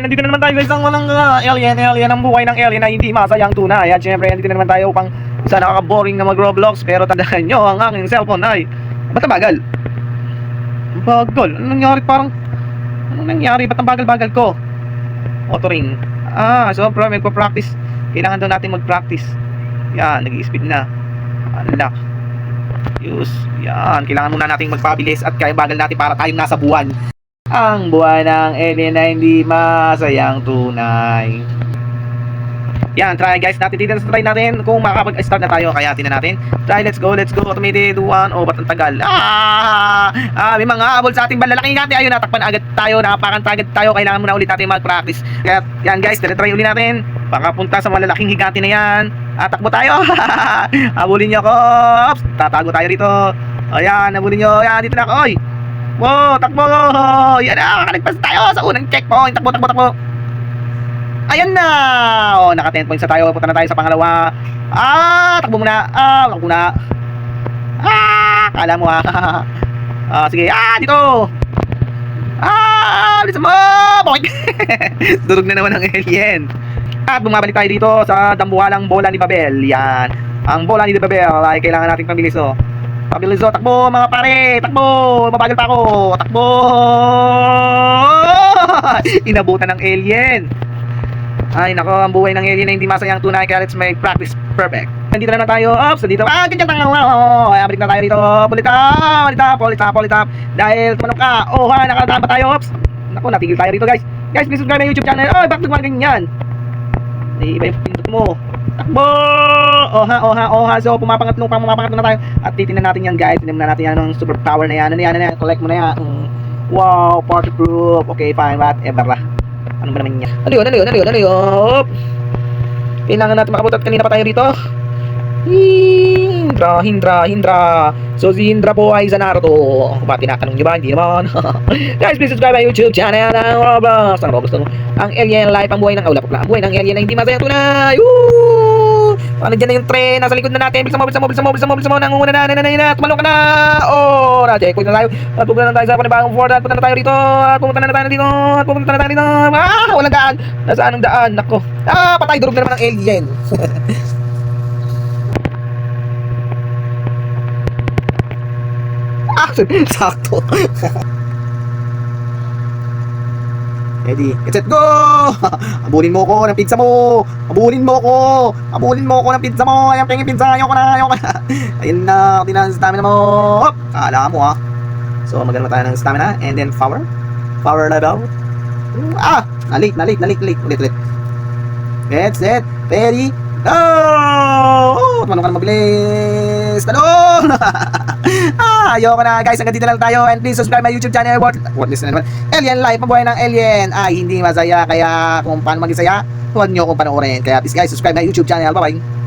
nandito na naman tayo guys ang walang alien ang buhay ng alien na hindi masayang tunay. At syempre, nandito na naman tayo upang isa nakaka-boring na mag-Roblox. Pero tandaan nyo, ang aking cellphone ay ba't ang bagal? Bagal? Anong nangyari parang? Anong nangyari? Ba't ang bagal-bagal ko? Auto ring. So bro, magpa-practice. Kailangan daw natin mag-practice. Yan, nag-i-speed na. Unlock. Use. Yan, kailangan muna natin magpabilis at kaya bagal natin para tayong nasa buwan. Ang buwan ng alien na hindi masayang tunay. Yan, try guys natin dito. Try natin kung makakapag-start na tayo. Kaya tingnan natin. Try, let's go. Automated one. Ba't ang tagal? May mga habol sa ating banlalaking higante. Ayun, natakpan agad tayo. Napakanta agad tayo. Kailangan muna ulit natin mag-practice. Kaya yan guys, try ulit natin. Pakapunta sa malalaking higante na yan. Takbo tayo. Habulin nyo ako. Oops, tatago tayo dito. Ayan, habulin nyo. Ayan, dito na ako. Oy. Wow, takbo! Yan na, nakaligpas tayo sa unang checkpoint. Takbo. Ayan na! Naka 10 points na tayo. Punta na tayo sa pangalawa. Takbo muna. Takbo muna. Kala mo sige, dito! Bilis mo! Boink! Durog na naman ang alien. At bumabalik tayo dito sa dambuhalang bola ni Babel. Yan. Ang bola ni Babel ay kailangan nating pabilis. Pabilis, takbo mga pare, takbo, mabagal pa ako, takbo. Inabutan ng alien. Ay nako, ang buhay ng alien na hindi masayang tunay, kaya let's make practice perfect. Nandito na tayo, dito, ganyan tanga, balik na tayo dito, pulit up, dahil tumanong ka, nakadama tayo, nako, natigil tayo dito guys, please subscribe na YouTube channel, bakit gumaganyan? Iba yung pindot mo. Takbo! So pumapangat na tayo. At titingnan natin yan guys. Tingnan natin yan ng superpower na yan. Ano yan? Collect mo na yan. Wow, party proof. Okay, fine, whatever lah. Ano ba naman yan? Ano yun? Kailangan natin makabutot. Kanina pa tayo dito. Hindra. So si Hindra po ay sa Naruto. Ba tinatanong nyo ba? Hindi naman. Guys, please subscribe my YouTube channel ng Roblox. Ang alien life, ang buhay ng ang buhay ng alien na hindi masayang tunay. Nandiyan na yung tren, nasa likod na natin. Bilis mo. Nangunguna na. Tumalong ka na. Na-checkpoint na tayo. At pupunta na tayo sa panibagong fort. At punta na tayo dito. Walang daan. Nasaan ang daan? Nako. Patay. Durog na naman ang alien. Sakto. Ready, get set, go! Abulin mo ko ng pizza mo! Abulin mo ko ng pizza mo! Ayan, pingin pizza! Ayoko na! Ayun na, tingnan ang stamina mo! Hop! Kala mo So, maganda tayo ng stamina. And then, power level. Nalik. Ulit. Get set, ready, go! Tumanong ka na mabilis! Talon! Ayoko na guys, hanggang dito lang tayo. And please subscribe my YouTube channel. What is naman? Alien Life, mabuhay ng alien. Hindi masaya. Kaya kung paano maging saya, huwag nyo kong panoorin. Kaya please guys, subscribe my YouTube channel. Bye bye.